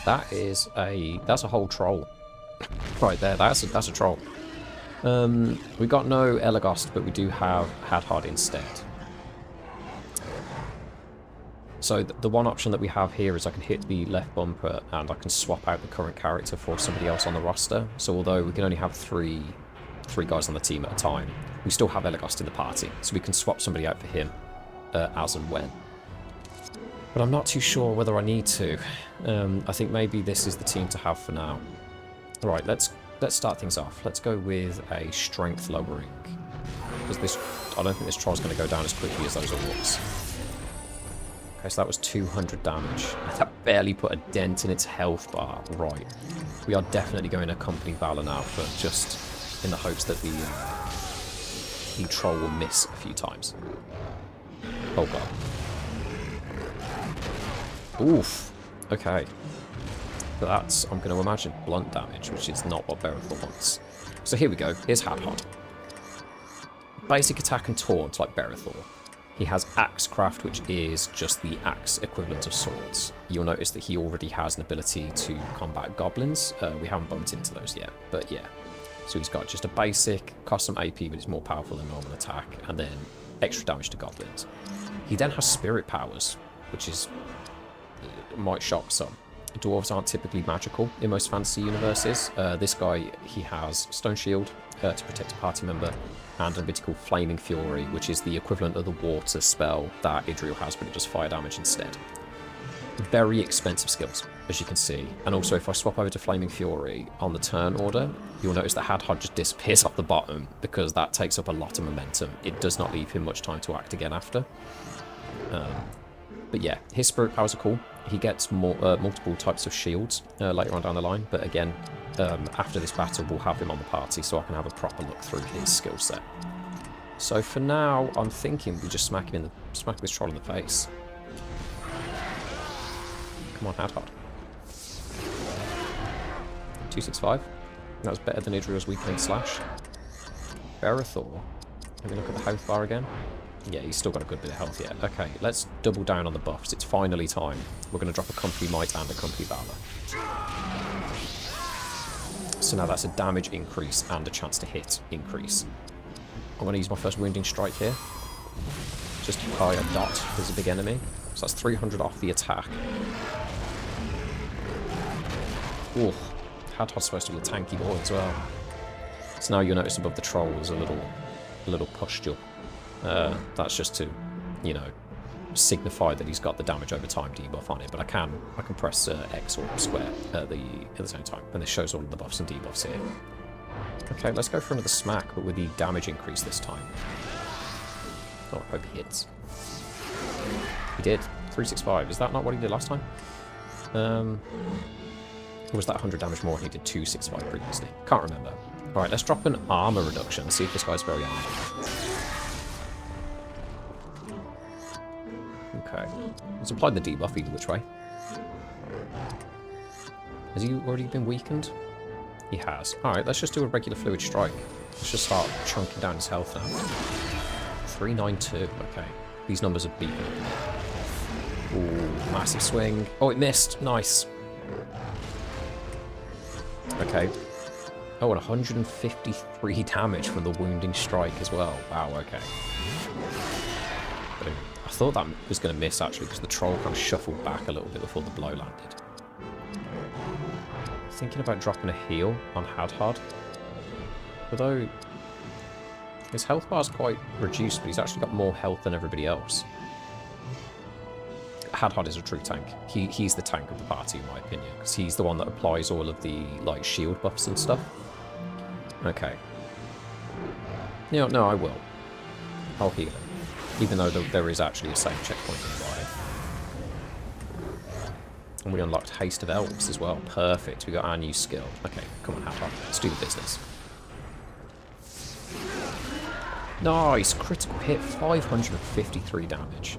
That's a whole troll. Right there, that's a troll. We got no Elagast, but we do have Hadhod instead. So the one option that we have here is I can hit the left bumper and I can swap out the current character for somebody else on the roster. So although we can only have three guys on the team at a time, we still have Elagast in the party. So we can swap somebody out for him as and when. But I'm not too sure whether I need to. I think maybe this is the team to have for now. Alright, let's start things off. Let's go with a strength lowering. Because I don't think this troll's going to go down as quickly as those orcs. Okay, so that was 200 damage. That barely put a dent in its health bar. Right. We are definitely going to Company Valor now, but just in the hopes that the troll will miss a few times. Oh god. Oof. Okay. But that's, I'm going to imagine, blunt damage, which is not what Berethor wants. So here we go. Here's Hadhod. Basic attack and taunt like Berethor. He has Axecraft, which is just the axe equivalent of swords. You'll notice that he already has an ability to combat goblins. We haven't bumped into those yet, but yeah. So he's got just a basic, costs some AP, but it's more powerful than normal attack, and then extra damage to goblins. He then has spirit powers, which is might shock some. Dwarves aren't typically magical in most fantasy universes. This guy, he has Stone Shield to protect a party member, and an ability called Flaming Fury, which is the equivalent of the water spell that Idril has, but it does fire damage instead. Very expensive skills, as you can see. And also, if I swap over to Flaming Fury on the turn order, you'll notice that Hadhod just disappears off the bottom, because that takes up a lot of momentum. It does not leave him much time to act again after. But yeah, his spirit powers are cool. He gets multiple types of shields later on down the line, but again, after this battle, we'll have him on the party so I can have a proper look through his skill set. So for now, I'm thinking we just smack this troll in the face. Come on, Hadhod. 265. That was better than Idril's weakening slash. Berethor. Let me look at the health bar again. Yeah, he's still got a good bit of health yet. Okay, let's double down on the buffs. It's finally time. We're going to drop a Company Might and a Company Valor. So now that's a damage increase and a chance to hit increase. I'm going to use my first Wounding Strike here. Just by a dot. There's a big enemy. So that's 300 off the attack. Ooh, Hadhod's supposed to be a tanky boy as well. So now you'll notice above the troll there's a little pustule. That's just to, you know, signify that he's got the damage over time debuff on it. But I can press X or square at the same time, and this shows all of the buffs and debuffs here. Okay, let's go for another smack, but with the damage increase this time. Oh, I hope he hits. He did. 365. Is that not what he did last time? Or was that 100 damage more and he did 265 previously? Can't remember. Alright, let's drop an armor reduction. See if this guy's very armored. Okay. It's applied the debuff either which way. Has he already been weakened? He has. Alright, let's just do a regular fluid strike. Let's just start chunking down his health now. 392. Okay. These numbers are beaten up. Ooh, massive swing. Oh, it missed. Nice. Okay. Oh, and 153 damage from the wounding strike as well. Wow, okay. Boom. I thought that was going to miss, actually, because the troll kind of shuffled back a little bit before the blow landed. Thinking about dropping a heal on Hadhod. Although, his health bar is quite reduced, but he's actually got more health than everybody else. Hadhod is a true tank. He's the tank of the party, in my opinion, because he's the one that applies all of the like shield buffs and stuff. Okay. No, I will. I'll heal him, even though there is actually a save checkpoint nearby. And we unlocked Haste of Elves as well. Perfect. We got our new skill. Okay, come on, Hadhod. Let's do the business. Nice! Critical hit. 553 damage.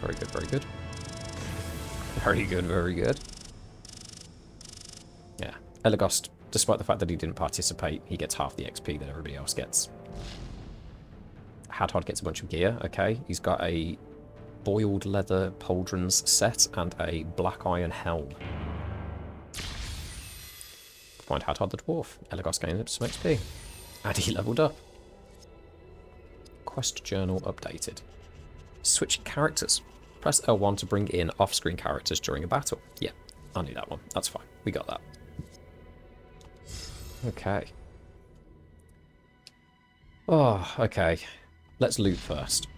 Very good, very good. Very good, very good. Yeah. Elagast, despite the fact that he didn't participate, he gets half the XP that everybody else gets. Hadhod gets a bunch of gear. Okay, he's got a boiled leather pauldrons set and a black iron helm. Find Hadhod the dwarf. Elagos gained some XP. And he leveled up. Quest journal updated. Switch characters. Press L1 to bring in off-screen characters during a battle. Yeah, I knew that one. That's fine. We got that. Okay. Oh, okay. Let's loot first.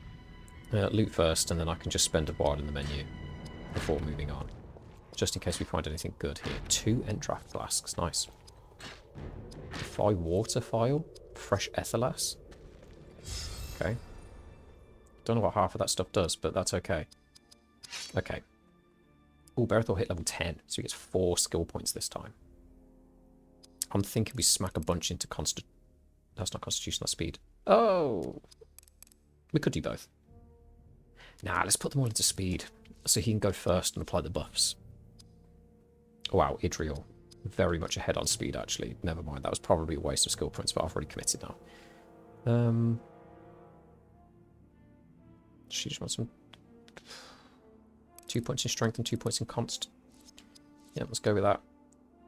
Loot first, and then I can just spend a while in the menu before moving on. Just in case we find anything good here. 2 Endraft flasks. Nice. 5 water file. Fresh ethalas. Okay. Don't know what half of that stuff does, but that's okay. Okay. Oh, Berethor hit level 10, so he gets 4 skill points this time. I'm thinking we smack a bunch into That's not Constitution, that's Speed. Oh! We could do both. Nah, let's put them all into Speed, so he can go first and apply the buffs. Oh, wow, Idriel. Very much ahead on Speed, actually. Never mind, that was probably a waste of skill points, but I've already committed now. She just wants some 2 points in Strength and 2 points in Const. Yeah, let's go with that.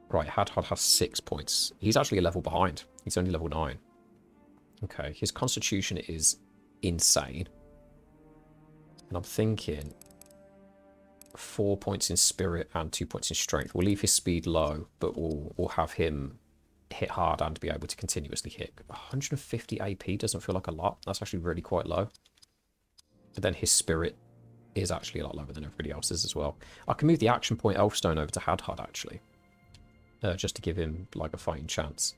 Right, Hadhod has 6 points. He's actually a level behind. He's only level 9. Okay, his Constitution is insane. And I'm thinking 4 points in Spirit and 2 points in Strength. We'll leave his Speed low, but we'll have him hit hard and be able to continuously hit. 150 AP doesn't feel like a lot. That's actually really quite low. But then his Spirit is actually a lot lower than everybody else's as well. I can move the action point Elfstone over to Hadhod, actually. Just to give him, like, a fighting chance.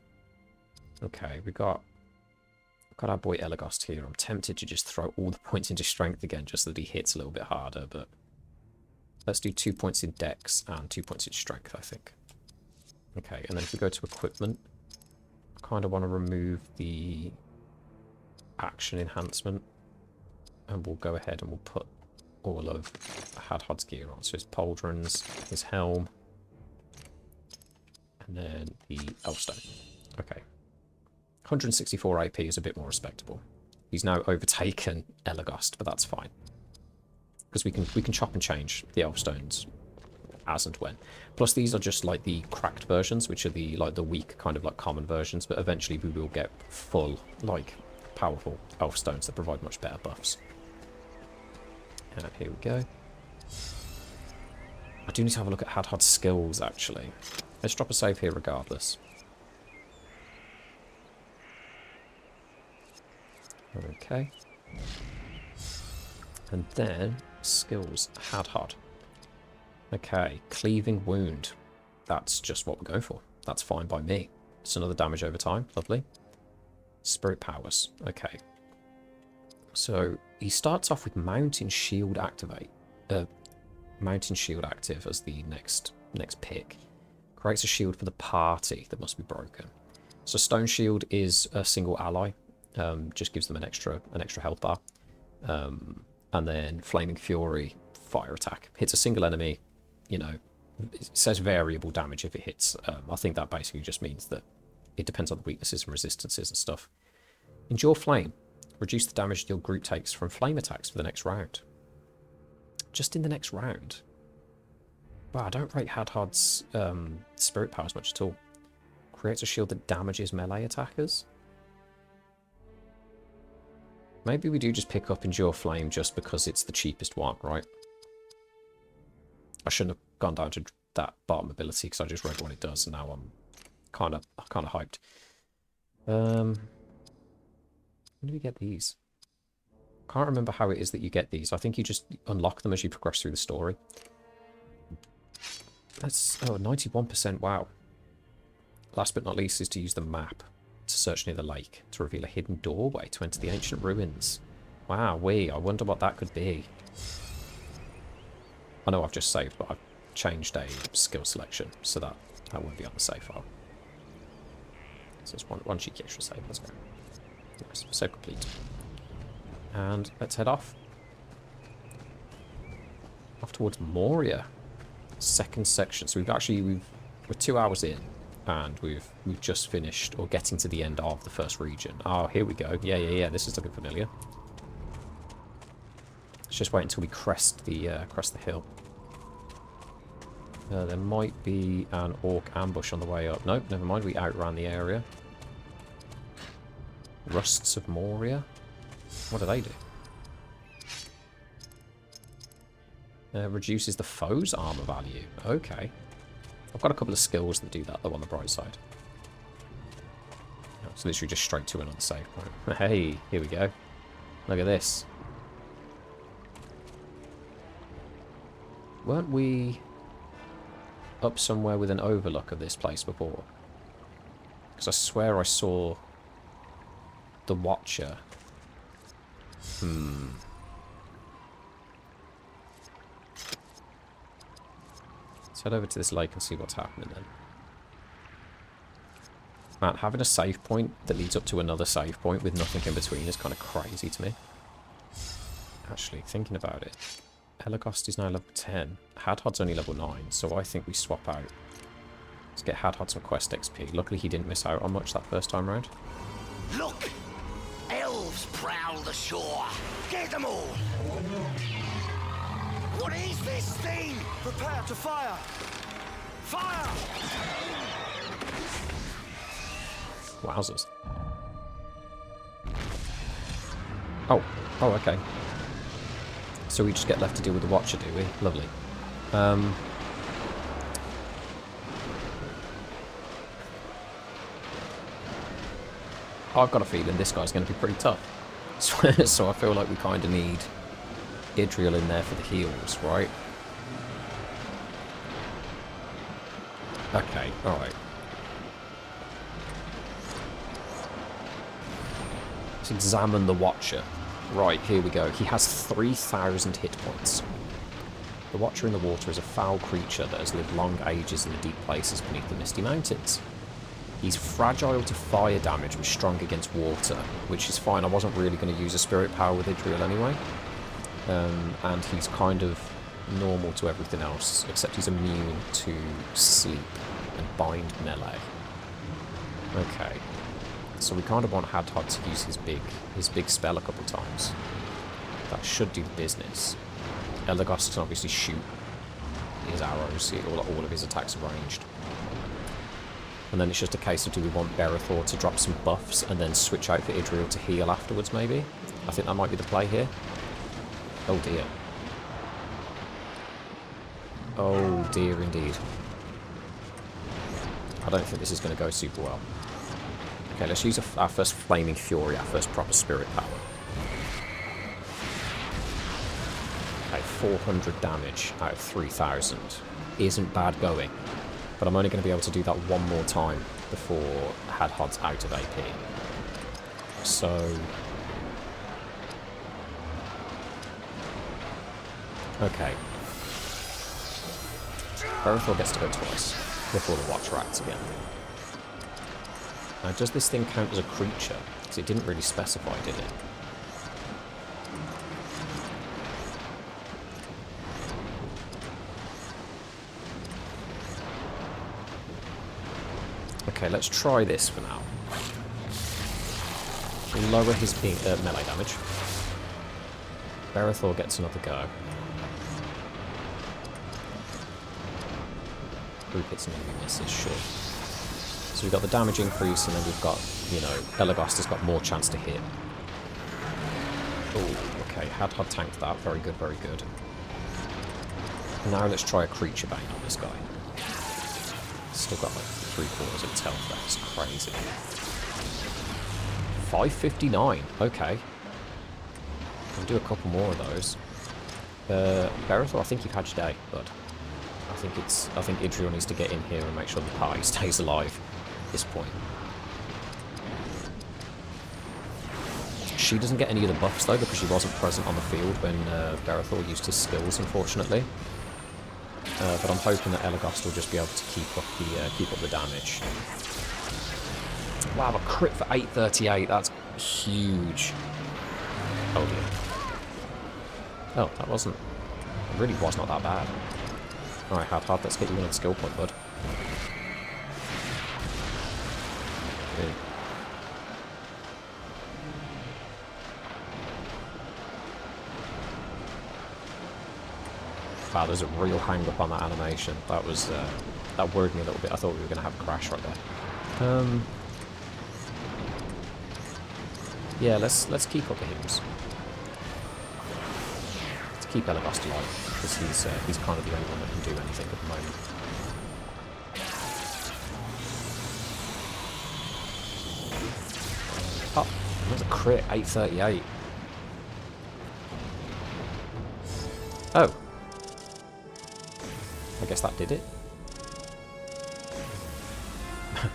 Okay, we've got our boy Elagos here. I'm tempted to just throw all the points into Strength again, just so that he hits a little bit harder, but let's do 2 points in Dex and 2 points in Strength, I think. Okay, and then if we go to Equipment, I kind of want to remove the action enhancement, and we'll go ahead and we'll put all of Hadhod's gear on. So his pauldrons, his helm, and then the Elfstone. Okay. 164 AP is a bit more respectable. He's now overtaken Elagos, but that's fine. Because we can chop and change the Elfstones as and when. Plus these are just like the cracked versions, which are the weak kind of like common versions, but eventually we will get full, like, powerful Elfstones that provide much better buffs. And here we go. I do need to have a look at Hadhod's skills, actually. Let's drop a save here regardless. Okay. And then, skills, Hadhod. Okay, Cleaving Wound. That's just what we're going for. That's fine by me. It's another damage over time. Lovely. Spirit Powers. Okay. So, he starts off with Mountain Shield activate. Mountain Shield active as the next pick. Creates a shield for the party that must be broken. So Stone Shield is a single ally. Just gives them an extra health bar. And then Flaming Fury, fire attack. Hits a single enemy, you know, it says variable damage if it hits. I think that basically just means that it depends on the weaknesses and resistances and stuff. Endure Flame. Reduce the damage your group takes from flame attacks for the next round. Just in the next round. Wow, I don't rate Hadhod's Spirit Power as much at all. Creates a shield that damages melee attackers. Maybe we do just pick up Endure Flame just because it's the cheapest one, right? I shouldn't have gone down to that bottom ability because I just read what it does, and now I'm kind of hyped. When do we get these? Can't remember how it is that you get these. I think you just unlock them as you progress through the story. That's 91%. Wow. Last but not least is to use the map to search near the lake to reveal a hidden doorway to enter the ancient ruins. Wow, I wonder what that could be. I know I've just saved, but I've changed a skill selection so that won't be on the save file. So it's one cheeky extra save. Let's go. Nice. Save complete. And let's head off. Off towards Moria. Second section. So we're 2 hours in, and we've just finished, or getting to the end of the first region. Oh, here we go. Yeah. This is looking familiar. just wait until we crest the hill. There might be an orc ambush on the way up. Nope, never mind. We outran the area. Rusts of Moria. What do they do? Reduces the foe's armor value. Okay. I've got a couple of skills that do that, though, on the bright side. Oh, it's literally just straight to another save point. Hey, here we go. Look at this. Weren't we up somewhere with an overlook of this place before? Because I swear I saw the Watcher. Let's head over to this lake and see what's happening then. Man, having a save point that leads up to another save point with nothing in between is kind of crazy to me. Actually, thinking about it, Elagos is now level 10. Hadhod's only level 9, so I think we swap out. Let's get Hadhod some quest XP. Luckily he didn't miss out on much that first time round. Look! Elves prowl the shore. Get them all! What is this thing? Prepare to fire! Fire! Wowzers. Oh, okay. So we just get left to deal with the Watcher, do we? Lovely. I've got a feeling this guy's going to be pretty tough. So I feel like we kind of need Idriel in there for the heals, right? Okay, alright. Let's examine the Watcher. Right, here we go. He has 3,000 hit points. The Watcher in the water is a foul creature that has lived long ages in the deep places beneath the misty mountains. He's fragile to fire damage but strong against water, which is fine. I wasn't really going to use a spirit power with Idriel anyway. And he's kind of normal to everything else, except he's immune to sleep and bind melee. Okay. So we kind of want Hadhod to use his big spell a couple times. That should do the business. Elagos can obviously shoot his arrows, all of his attacks are ranged. And then it's just a case of, do we want Berethor to drop some buffs and then switch out for Idriel to heal afterwards, maybe? I think that might be the play here. Oh dear. Oh dear indeed. I don't think this is going to go super well. Okay, let's use our first Flaming Fury, our first proper spirit power. Okay, 400 damage out of 3,000. Isn't bad going. But I'm only going to be able to do that one more time before Hadhod's out of AP. So... okay. Berethor gets to go twice before the Watcher acts again. Now, does this thing count as a creature? Because it didn't really specify, did it? Okay, let's try this for now. We'll lower his melee damage. Berethor gets another go. Group hits and enemy misses, sure. So we've got the damage increase, and then we've got, you know, Elagos has got more chance to hit. Oh, okay, Hadhod tanked that. Very good, very good. Now let's try a creature bane on this guy. Still got like 3/4 of its health. That's crazy. 559. Okay. I'll do a couple more of those. Berethor, I think you've had your day, bud. I think Idriel needs to get in here and make sure the party stays alive at this point. She doesn't get any of the buffs though, because she wasn't present on the field when Berethor used his skills, unfortunately. But I'm hoping that Elagos will just be able to keep up the damage. Wow, a crit for 838. That's huge. Oh dear. Oh, that wasn't. It really was not that bad. Alright, Hadhod, let's get you another skill point, bud. Okay. Wow, there's a real hang up on that animation. That was that worried me a little bit. I thought we were going to have a crash right there. Yeah, let's keep up the heals. Let's keep Elagast alive, because he's kind of the only one that can do anything at the moment. Oh, another crit, 838. Oh. I guess that did it.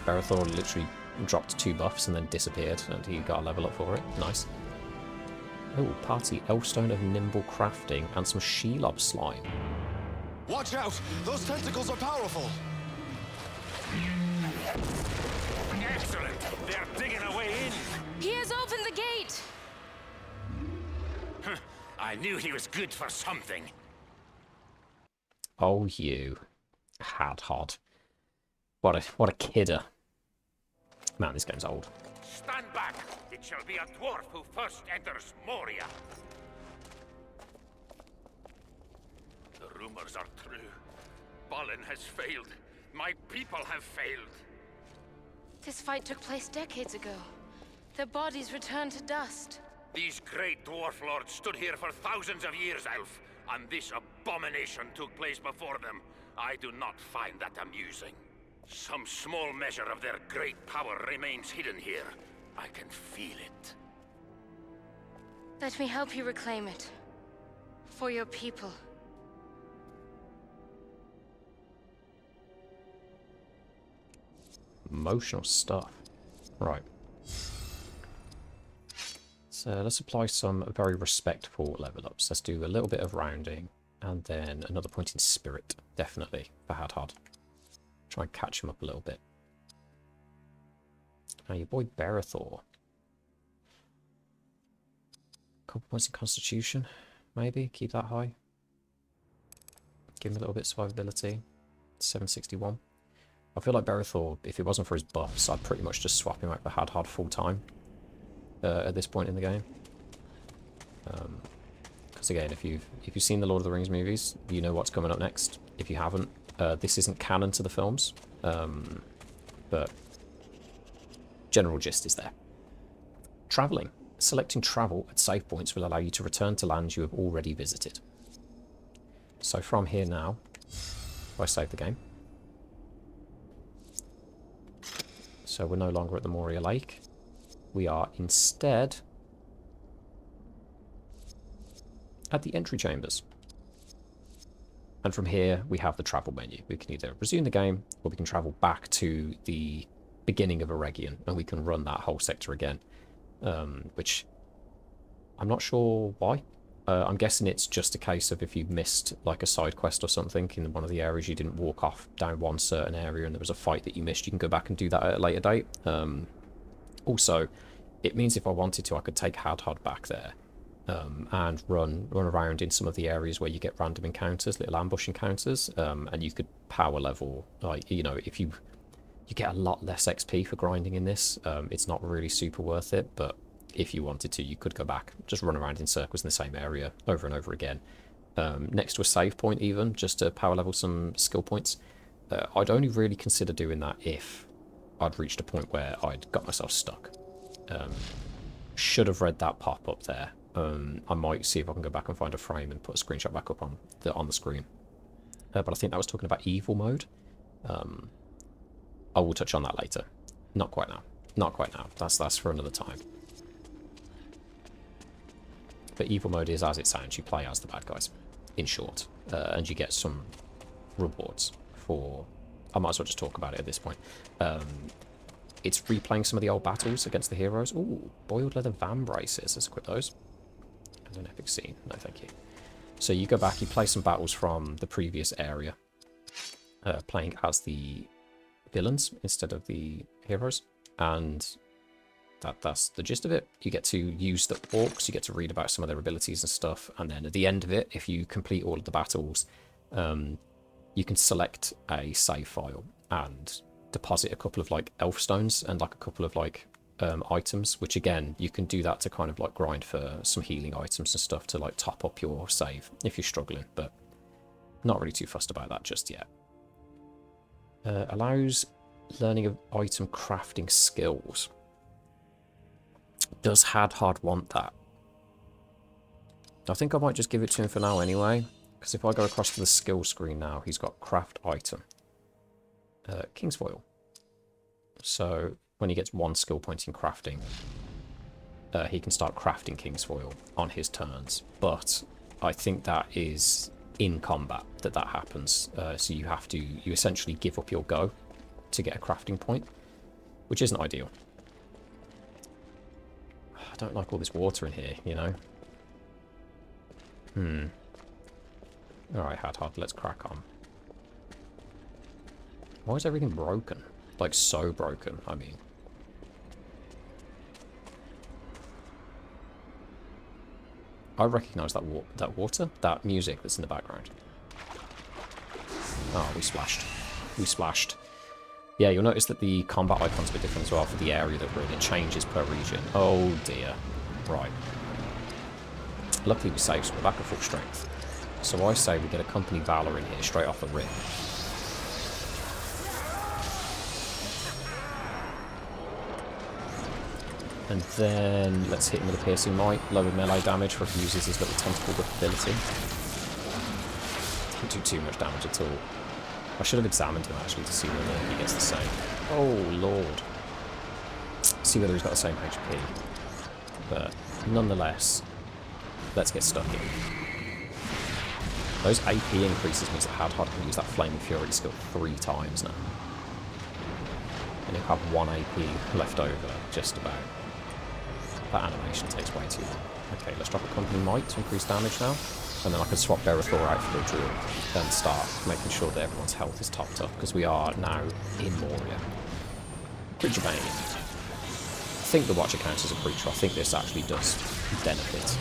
Barathor literally dropped 2 buffs and then disappeared, and he got a level up for it. Nice. Oh, party Elfstone of Nimble Crafting and some Shelob slime. Watch out! Those tentacles are powerful! Excellent! They're digging a way in! He has opened the gate! I knew he was good for something. Oh, you. Hadhod. What a kidder. Man, this game's old. Stand back! It shall be a dwarf who first enters Moria. The rumors are true. Balin has failed. My people have failed. This fight took place decades ago. Their bodies returned to dust. These great dwarf lords stood here for thousands of years, Elf, and this abomination took place before them. I do not find that amusing. Some small measure of their great power remains hidden here. I can feel it. Let me help you reclaim it. For your people. Emotional stuff. Right. So let's apply some very respectful level ups. Let's do a little bit of rounding, and then another point in spirit, definitely, for Hadhod. Try and catch him up a little bit. Now your boy Barathor. Couple points in constitution, maybe, keep that high. Give him a little bit of survivability. 761. I feel like Barathor, if it wasn't for his buffs, I'd pretty much just swap him out for Hadhod full time. At this point in the game, because again, if you've seen the Lord of the Rings movies, you know what's coming up next. If you haven't, this isn't canon to the films, but general gist is there. Traveling. Selecting travel at save points will allow you to return to lands you have already visited. So from here now, if I save the game, so we're no longer at the Moria Lake. We are instead at the entry chambers. And from here, we have the travel menu. We can either resume the game, or we can travel back to the beginning of Eregion, and we can run that whole sector again. Which I'm not sure why. I'm guessing it's just a case of if you missed like a side quest or something in one of the areas, you didn't walk off down one certain area and there was a fight that you missed, you can go back and do that at a later date. Also, it means if I wanted to, I could take Hadhod back there and run around in some of the areas where you get random encounters, little ambush encounters, and you could power level, like, you know, if you get a lot less XP for grinding in this. It's not really super worth it, but if you wanted to, you could go back, just run around in circles in the same area over and over again. Next to a save point even, just to power level some skill points. I'd only really consider doing that if I'd reached a point where I'd got myself stuck. Should have read that pop up there. I might see if I can go back and find a frame and put a screenshot back up on the screen. But I think that was talking about evil mode. I will touch on that later. Not quite now. Not quite now. That's for another time. But evil mode is as it sounds. You play as the bad guys, in short, and you get some rewards for. I might as well just talk about it at this point. It's replaying some of the old battles against the heroes. Ooh, boiled leather van braces. Let's equip those. And an epic scene. No, thank you. So you go back, you play some battles from the previous area, playing as the villains instead of the heroes, and that's the gist of it. You get to use the orcs, you get to read about some of their abilities and stuff, and then at the end of it, if you complete all of the battles, you can select a save file and deposit a couple of like elf stones and like a couple of like items, which again, you can do that to kind of like grind for some healing items and stuff to like top up your save if you're struggling. But Not really too fussed about that just yet. Allows learning of item crafting skills. Does Hadhod want that? I think I might just give it to him for now anyway. Because if I go across to the skill screen now, he's got craft item. King's foil. So when he gets 1 skill point in crafting, he can start crafting King's foil on his turns. But I think that is in combat that happens. So you essentially give up your go to get a crafting point, which isn't ideal. I don't like all this water in here, you know. Alright, Hadhod, let's crack on. Why is everything broken? Like, so broken, I mean. I recognise that water, that music that's in the background. Oh, we splashed. We splashed. Yeah, you'll notice that the combat icon's a bit different as well for the area that we're in. It changes per region. Oh dear. Right. Luckily we saved, so we're back at full strength. So I say we get a company Valor in here straight off the rip. And then let's hit him with a piercing might. Lower melee damage for if he uses his little tentacle whip ability. Didn't do too much damage at all. I should have examined him actually to see whether he gets the same. Oh lord. See whether he's got the same HP. But nonetheless, let's get stuck in. Those AP increases means that Hadhod can use that Flaming Fury skill 3 times now. And he'll have 1 AP left over, just about. That animation takes way too long. Okay, let's drop a Company Might to increase damage now. And then I can swap Berethor out for the Druid and start making sure that everyone's health is topped up, because we are now in Moria. Creature Bane. I think the Watcher counts as a creature. I think this actually does benefit.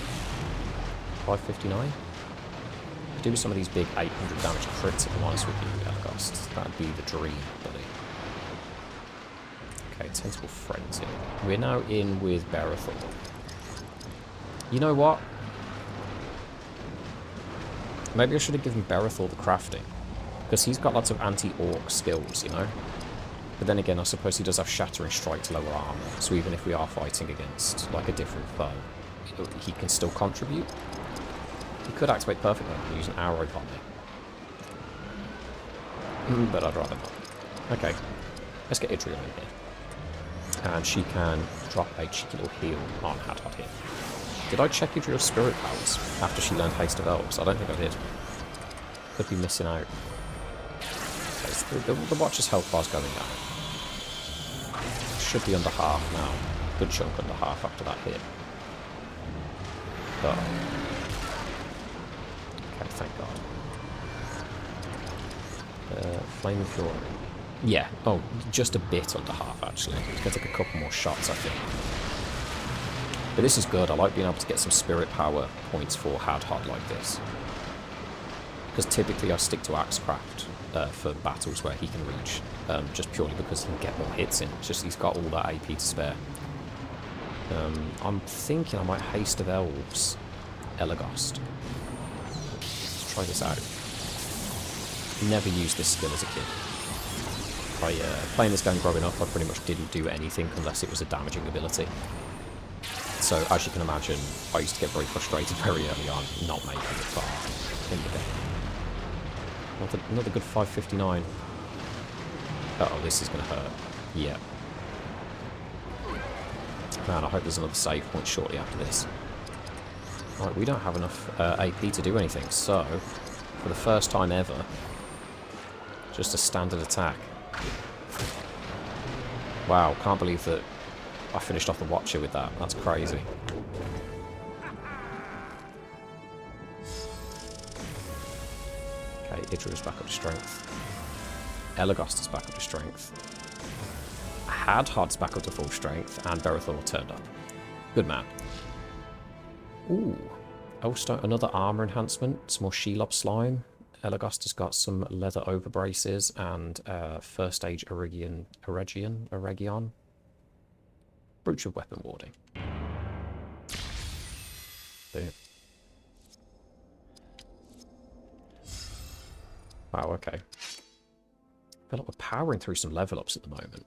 559? Do some of these big 800 damage crits if I'm honest with you, Elgost. That'd be the dream, buddy. Okay, Tentacle Frenzy. We're now in with Berethor. You know what? Maybe I should have given Berethor the crafting. Because he's got lots of anti-orc skills, you know? But then again, I suppose he does have Shattering Strike to lower armor. So even if we are fighting against, like, a different foe, he can still contribute. He could activate perfectly and use an arrow on me. But I'd rather not. Okay, let's get Idriel in here. And she can drop a cheeky little heal on Hadhod here. Did I check Idriel's spirit powers after she learned Haste of Elves? I don't think I did. Could be missing out. Okay, the Watcher's health bar's going down. Should be under half now. Good chunk under half after that hit. But... okay, thank God. Flaming Fury. Yeah, oh, just a bit under half actually. It's going to take a couple more shots, I think. But this is good. I like being able to get some spirit power points for Hadhod like this. Because typically I stick to Axecraft for battles where he can reach, just purely because he can get more hits in. It's just he's got all that AP to spare. I'm thinking I might Haste of Elves Elgost. Let's try this out. Never used this skill as a kid. Playing this game growing up, I pretty much didn't do anything unless it was a damaging ability. So, as you can imagine, I used to get very frustrated very early on, not making it far in the game. Another good 559. Uh-oh, this is going to hurt. Yeah. Man, I hope there's another save point shortly after this. Right, we don't have enough AP to do anything, so, for the first time ever, just a standard attack. Wow, can't believe that I finished off the Watcher with that. That's crazy. Okay, Idriel's back up to strength. Elgost is back up to strength. Hadhod's back up to full strength, and Berethor turned up. Good man. Ooh. Oh, another armor enhancement. Some more Shelob slime. Elgost has got some leather overbraces and first stage Eregion. Brooch of weapon warding. Boom. Wow, okay. I feel like we're powering through some level ups at the moment.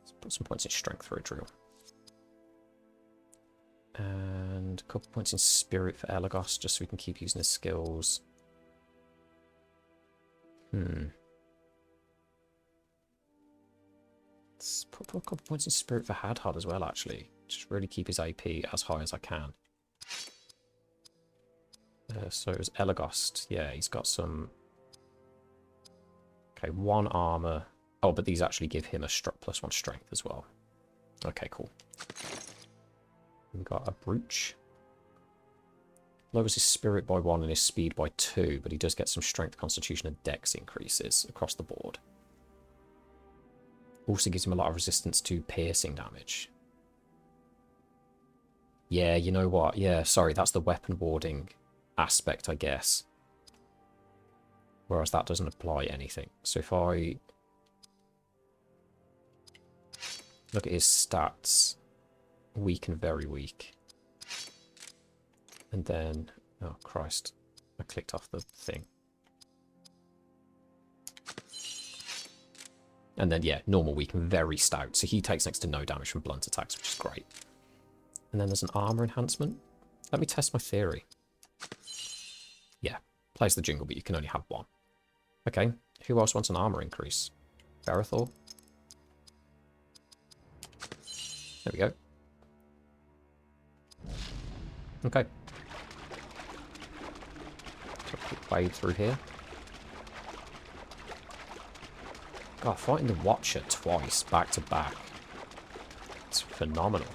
Let's put some points in strength for a drill. And a couple points in spirit for Elagos, just so we can keep using his skills. Let's put a couple points in spirit for Hadhod as well, actually. Just really keep his AP as high as I can. So it was Elagos. Yeah, he's got some... Okay, 1 armor. Oh, but these actually give him a +1 strength as well. Okay, cool. We've got a brooch. Lowers his spirit by 1 and his speed by 2, but he does get some strength, constitution, and dex increases across the board. Also gives him a lot of resistance to piercing damage. Yeah, you know what? Yeah, sorry, that's the weapon warding aspect, I guess. Whereas that doesn't apply anything. So if I look at his stats, weak and very weak. And then, oh Christ, I clicked off the thing. And then, yeah, normal, weak, and very stout. So he takes next to no damage from blunt attacks, which is great. And then there's an armor enhancement. Let me test my theory. Yeah, plays the jingle, but you can only have 1. Okay, who else wants an armor increase? Berethor? There we go. Okay. So quick wade through here. God, fighting the Watcher twice, back to back. It's phenomenal.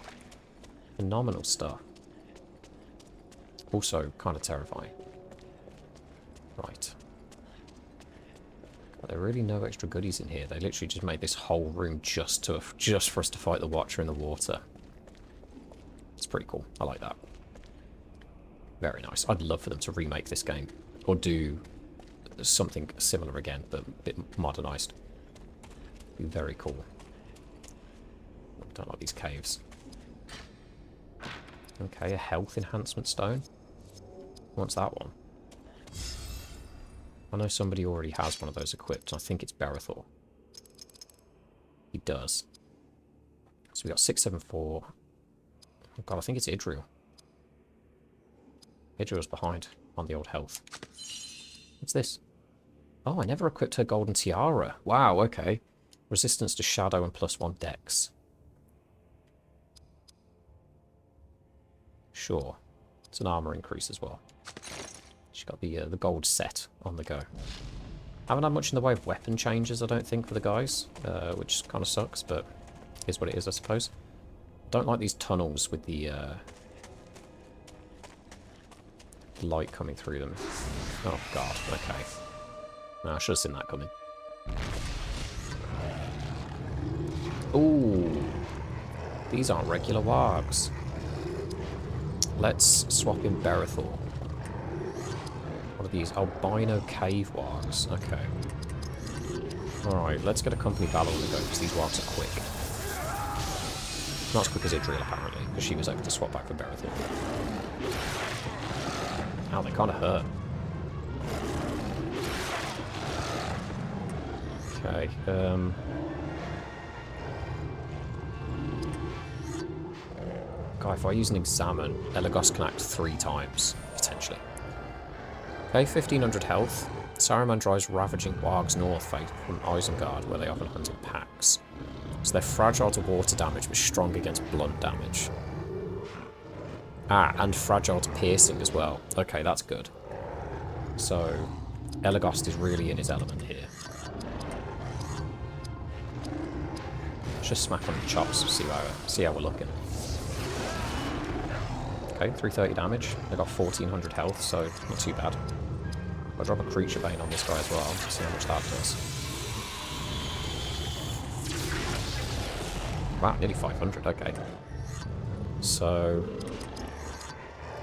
Phenomenal stuff. Also, kind of terrifying. Right. God, there are really no extra goodies in here. They literally just made this whole room just for us to fight the Watcher in the water. It's pretty cool. I like that. Very nice. I'd love for them to remake this game. Or do something similar again, but a bit modernised. Be very cool. I don't like these caves. Okay, a health enhancement stone. What's that one? I know somebody already has one of those equipped. I think it's Berethor. He does. So we got 674. Oh god, I think it's Idril. Idril's behind on the old health. What's this? Oh, I never equipped her golden tiara. Wow, okay. Resistance to shadow and +1 dex. Sure. It's an armor increase as well. She's got the gold set on the go. Haven't had much in the way of weapon changes, I don't think, for the guys, which kind of sucks, but is what it is, I suppose. Don't like these tunnels with the light coming through them. Oh god, okay. No, I should have seen that coming. Ooh, these aren't regular wargs. Let's swap in Berethor. What are these? Albino cave wargs. Okay. Alright, let's get a company battle on the go, because these wargs are quick. Not as quick as Idril, apparently, because she was able to swap back for Berethor. Ow, they kind of hurt. Okay, God, if I use an examine, Elagos can act 3 times, potentially. Okay, 1500 health. Saruman drives ravaging wargs north from Isengard, where they often hunt in packs. So they're fragile to water damage, but strong against blunt damage. Ah, and fragile to piercing as well. Okay, that's good. So, Elagos is really in his element here. Just smack on the chops, see how we're looking. Okay, 330 damage. They got 1400 health, so not too bad. I'll drop a creature bane on this guy as well, see how much that does. Wow, nearly 500, okay. So,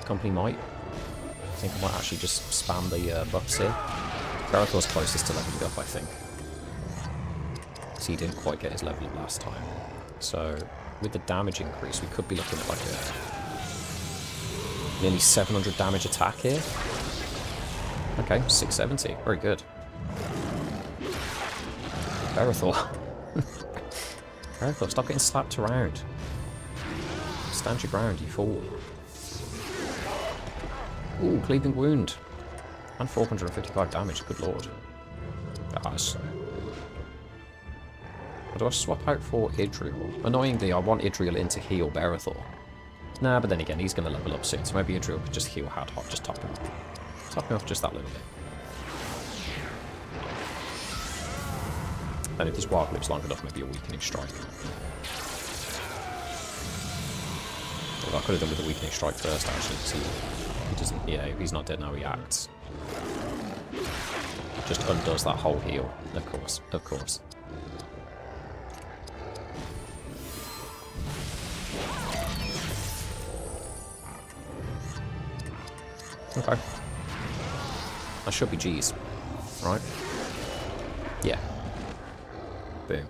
company might. I think I might actually just spam the buffs here. Berethor's closest to leveling up, I think. So he didn't quite get his level up last time. So, with the damage increase, we could be looking at like a nearly 700 damage attack here. Okay, 670. Very good. Berethor. Berethor, stop getting slapped around. Stand your ground, you fool. Ooh, cleaving wound. And 455 damage, good lord. Guys. Do I swap out for Idril? Annoyingly, I want Idril in to heal Berethor. Nah, but then again, he's going to level up soon, so maybe Idril could just heal Hadhod, just top him. Top him off just that little bit. And if this wild lives long enough, maybe a weakening strike. Well, I could have done with a weakening strike first, actually, because he doesn't... Yeah, he's not dead now, he acts. Just undoes that whole heal, of course, of course. Okay. That should be G's, right? Yeah. Boom.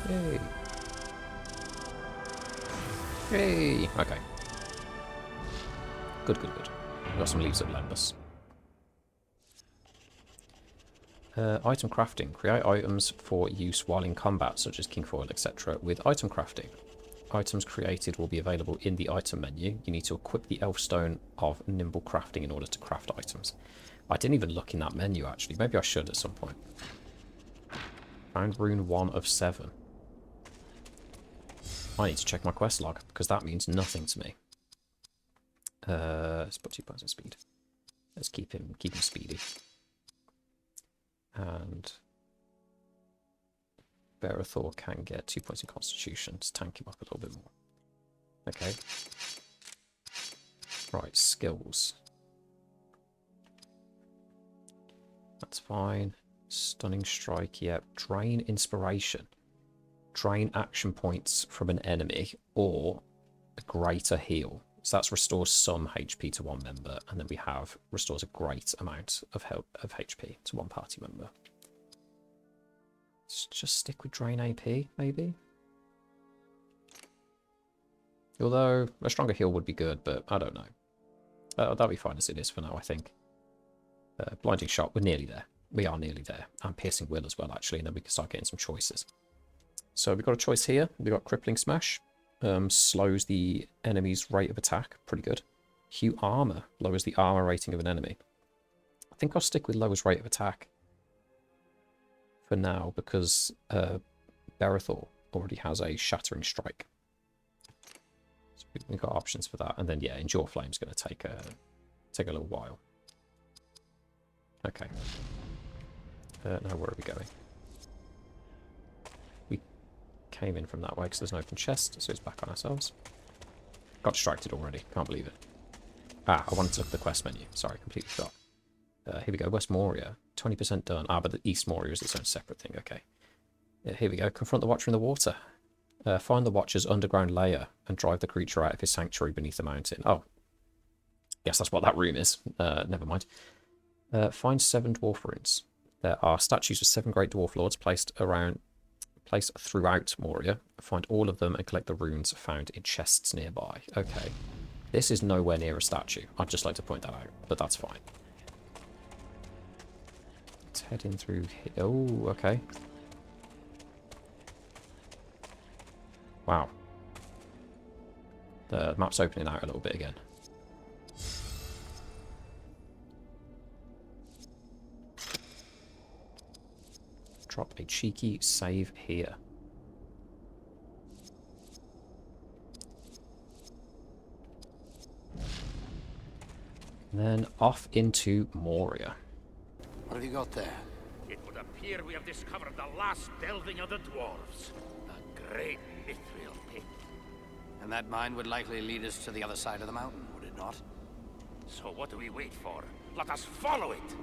Yay. Yay. Okay. Good, good, good. We've got some leaves of Lembus. Item crafting. Create items for use while in combat, such as Kingfoil, etc. with item crafting. Items created will be available in the item menu. You need to equip the elf stone of nimble crafting in order to craft items. I didn't even look in that menu, actually. Maybe I should at some point. Found rune 1 of 7. I need to check my quest log, because that means nothing to me. Let's put 2 points of speed. Let's keep him speedy. And Berethor can get 2 points in Constitution to tank him up a little bit more. Okay. Right, skills. That's fine. Stunning Strike, yep. Drain Inspiration. Drain action points from an enemy or a greater heal. So that's restores some HP to one member, and then we have restores a great amount of HP to one party member. Let's just stick with Drain AP, maybe? Although a stronger heal would be good, but I don't know. That'll be fine as it is for now, I think. Blinding Shot, we're nearly there. We are nearly there. And Piercing Will as well, actually, and then we can start getting some choices. So we've got a choice here. We've got Crippling Smash. Slows the enemy's rate of attack. Pretty good. Hue Armor. Lowers the armor rating of an enemy. I think I'll stick with lowers rate of attack for now, because Berethor already has a Shattering Strike. So we've got options for that. And then, yeah, Endure Flame's going to take a little while. Okay. Now where are we going? We came in from that way because there's an open chest, so it's back on ourselves. Got distracted already. Can't believe it. Ah, I wanted to look at the quest menu. Sorry, completely forgot. Here we go. West Moria. 20% done. Ah, but the East Moria is its own separate thing. Okay. Yeah, here we go. Confront the Watcher in the water. Find the Watcher's underground lair and drive the creature out of his sanctuary beneath the mountain. Oh. Guess that's what that room is. Never mind. Find 7 dwarf runes. There are statues of 7 great dwarf lords placed throughout Moria. Find all of them and collect the runes found in chests nearby. Okay. This is nowhere near a statue. I'd just like to point that out, but that's fine. Let's head in through here. Oh, okay. Wow. The map's opening out a little bit again. Drop a cheeky save here. And then off into Moria. What have you got there? It would appear we have discovered the last delving of the dwarves. A great mithril pit. And that mine would likely lead us to the other side of the mountain, would it not? So what do we wait for? Let us follow it!